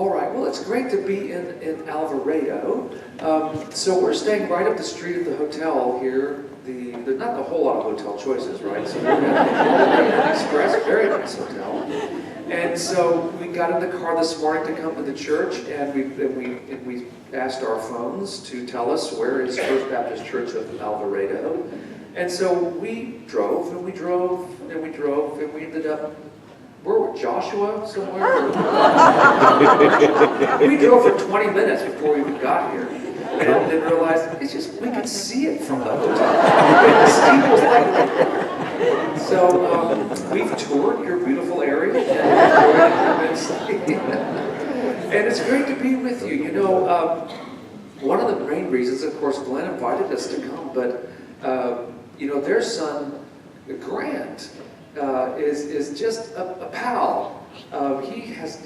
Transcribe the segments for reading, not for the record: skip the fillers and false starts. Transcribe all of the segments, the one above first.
All right, well, it's great to be in Alvarado. So we're staying right up the street of the hotel here. There's not a whole lot of hotel choices, right? So we're at the Express, very nice hotel. And so we got in the car this morning to come to the church, and we asked our phones to tell us where is First Baptist Church of Alvarado. And so we drove, and we drove, and we drove, and we ended up, where were Joshua somewhere? We drove for 20 minutes before we even got here. And then realized, it's just, we could see it from the hotel. The steeple's like right. So we've toured your beautiful area, and it's great to be with you. You know, one of the main reasons, of course, Glenn invited us to come, but you know, their son, Grant, is just a pal. He has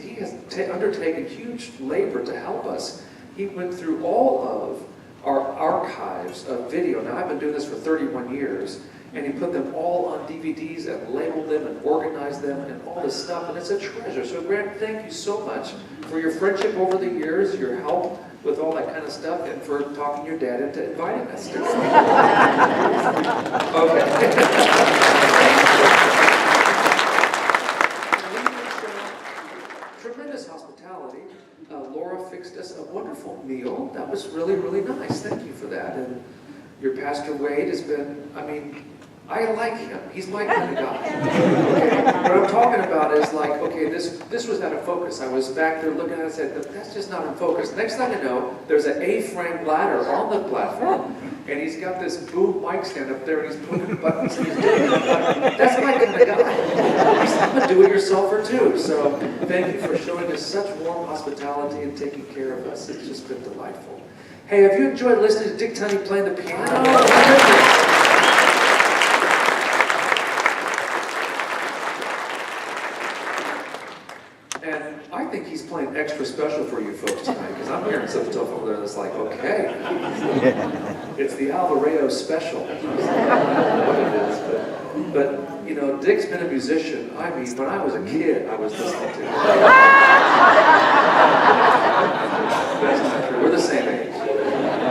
undertaken huge labor to help us. He went through all of our archives of video. Now, I've been doing this for 31 years, and he put them all on DVDs and labeled them and organized them and all this stuff, and it's a treasure. So, Grant, thank you so much for your friendship over the years, your help with all that kind of stuff, and for talking your dad into inviting us to Tremendous hospitality. Laura fixed us a wonderful meal. That was really, really nice. Thank you for that. And your Pastor Wade has been, I mean, I like him. He's my kind of guy. Okay? What I'm talking about is like, okay, this was out of focus. I was back there looking at it and said, that's just not in focus. Next thing I know, there's an A-frame ladder on the platform, and he's got this boom mic stand up there, and he's pushing buttons, and he's doing it. That's my kind of guy. I'm a do-it-yourselfer too. So thank you for showing us such warm hospitality and taking care of us. It's just been delightful. Hey, have you enjoyed listening to Dick Tunney playing the piano? And I think he's playing extra special for you folks tonight, because I'm hearing some stuff over there that's like, okay, it's the Alvarado special. I don't know what it is, but you know, Dick's been a musician. I mean, when I was a kid, I was listening to him. That's not true. We're the same age.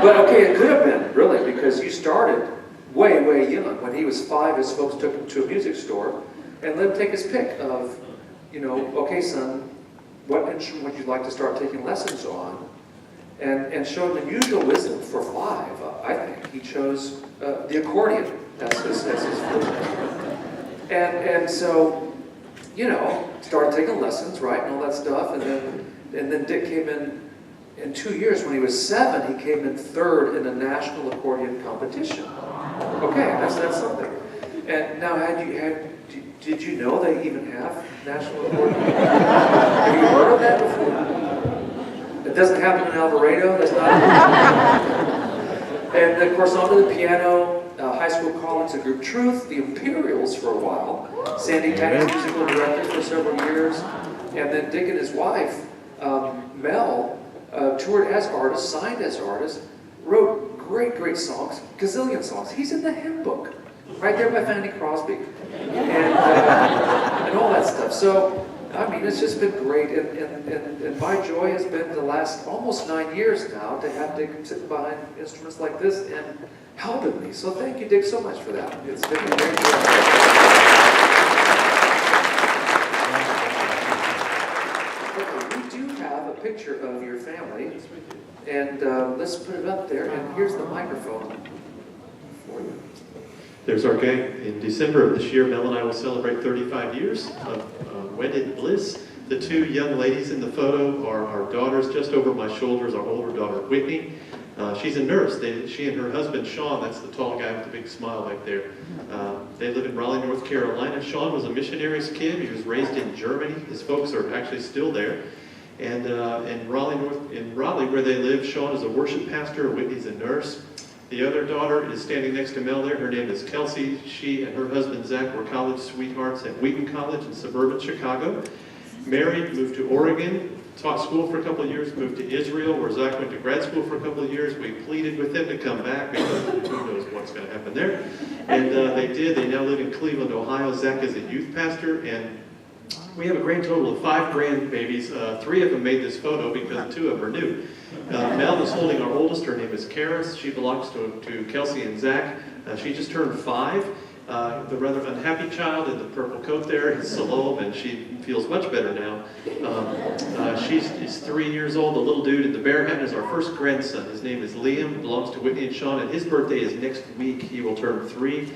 But okay, it could have been, really, because you started way, way young. When he was 5, his folks took him to a music store and let him take his pick of, you know, okay, son, what instrument would you like to start taking lessons on? And showed unusual wisdom for 5, I think. He chose the accordion as his first instrument. And so, you know, started taking lessons, right, and all that stuff. And then Dick came in 2 years. When he was 7, he came in 3rd in a national accordion competition. Okay, that's something. And now, did you know they even have national accordion? Have you heard of that before? It doesn't happen in Alvarado. That's not. And of course, onto the piano. High school, college, the group Truth, the Imperials for a while. Sandy Tanney's musical director for several years, and then Dick and his wife, Mel, toured as artists, signed as artists, wrote great, great songs, gazillion songs. He's in the hymn book. Right there by Fanny Crosby, and all that stuff. So, I mean, it's just been great, and my joy has been the last almost 9 years now to have Dick sitting behind instruments like this and helping me. So thank you, Dick, so much for that. It's been a great joy. Okay, we do have a picture of your family, and let's put it up there, and here's the microphone for you. There's our gang. In December of this year, Mel and I will celebrate 35 years of wedded bliss. The 2 young ladies in the photo are our daughters, just over my shoulders, our older daughter, Whitney. She's a nurse. She and her husband, Sean, that's the tall guy with the big smile right there. They live in Raleigh, North Carolina. Sean was a missionary's kid. He was raised in Germany. His folks are actually still there. And in Raleigh, where they live, Sean is a worship pastor. Whitney's a nurse. The other daughter is standing next to Mel there. Her name is Kelsey. She and her husband, Zach, were college sweethearts at Wheaton College in suburban Chicago. Married, moved to Oregon, taught school for a couple of years, moved to Israel, where Zach went to grad school for a couple of years. We pleaded with them to come back, because who knows what's going to happen there. And they did. They now live in Cleveland, Ohio. Zach is a youth pastor, and We have a grand total of 5 grandbabies. 3 of them made this photo because 2 of them are new. Mel is holding our oldest. Her name is Karis. She belongs to Kelsey and Zach. She just turned 5. The rather unhappy child in the purple coat there is Salome, and she feels much better now. She's 3 years old. The little dude in the bear hat is our first grandson. His name is Liam, belongs to Whitney and Sean, and his birthday is next week. He will turn 3.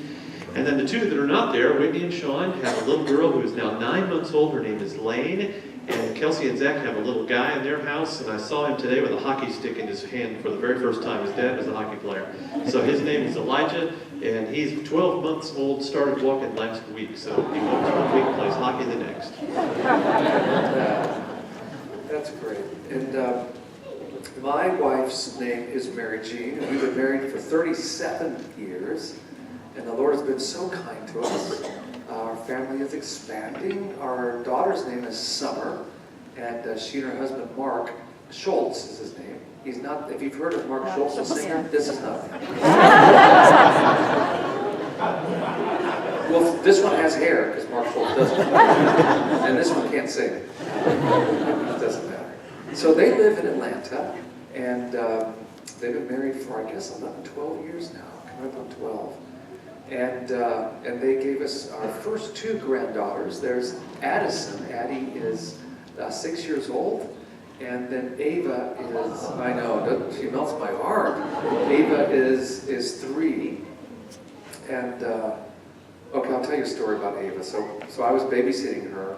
And then the 2 that are not there, Whitney and Sean, have a little girl who is now 9 months old. Her name is Lane. And Kelsey and Zach have a little guy in their house, and I saw him today with a hockey stick in his hand for the very first time. His dad was a hockey player. So his name is Elijah, and he's 12 months old, started walking last week. So he walks 1 week, plays hockey the next. That's great. And my wife's name is Mary Jean, and we've been married for 37 years, and the Lord has been so kind to us. Our family is expanding. Our daughter's name is Summer, and she and her husband, Mark Schultz is his name. He's not, if you've heard of Mark Schultz, the singer, this is not him. Well, this one has hair, because Mark Schultz doesn't. And this one can't sing. It doesn't matter. So they live in Atlanta, and they've been married for, I guess, 11, 12 years now, coming up on 12. And they gave us our first 2 granddaughters. There's Addison. Addie is 6 years old. And then Ava is, I know, she melts my heart. Ava is 3. And, okay, I'll tell you a story about Ava. So I was babysitting her.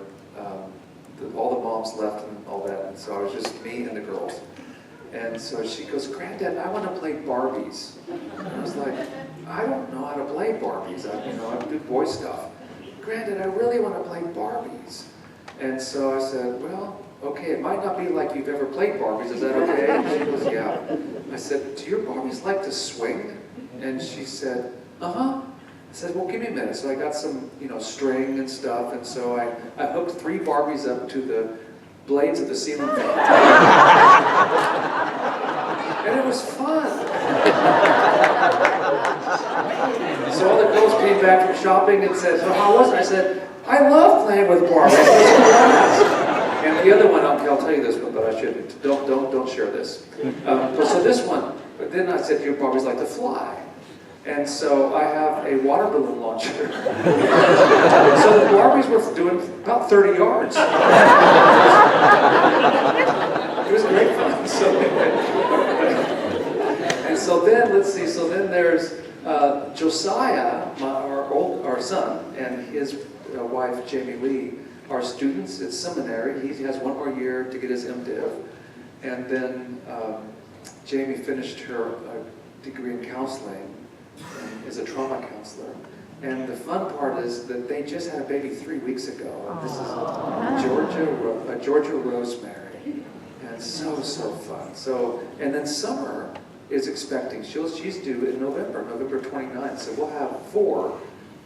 All the moms left and all that. And so I was just me and the girls. And so she goes, "Granddad, I want to play Barbies." And I was like, "I don't know how to play Barbies. I do boy stuff." "Granddad, I really want to play Barbies." And so I said, "Well, okay, it might not be like you've ever played Barbies. Is that okay?" And she goes, "Yeah." I said, "Do your Barbies like to swing?" And she said, "Uh-huh." I said, "Well, give me a minute." So I got some, string and stuff. And so I hooked 3 Barbies up to the blades of the ceiling fan. And it was fun. So all the girls came back from shopping and said, "So how was it?" I said, "I love playing with Barbies. It's a blast." And the other one, I'll tell you this one, but I shouldn't. Don't share this. So this one, but then I said, "Your Barbies like to fly." And so I have a water balloon launcher. So the Barbies were doing about 30 yards. It was great fun. And so then, let's see, so then there's Josiah, our son, and his wife, Jamie Lee, are students at seminary. He has 1 more year to get his MDiv. And then Jamie finished her degree in counseling, is a trauma counselor. And the fun part is that they just had a baby 3 weeks ago. And this is Georgia Rosemary. And so fun. So, and then Summer is expecting. She's due in November 29th. So we'll have 4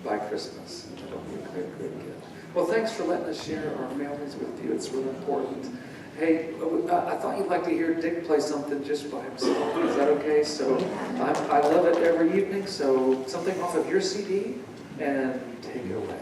by Christmas. It'll be a great gift. Well, thanks for letting us share our families with you. It's really important. Hey, I thought you'd like to hear Dick play something just by himself. Is that okay? So I love it every evening. So something off of your CD, and take it away.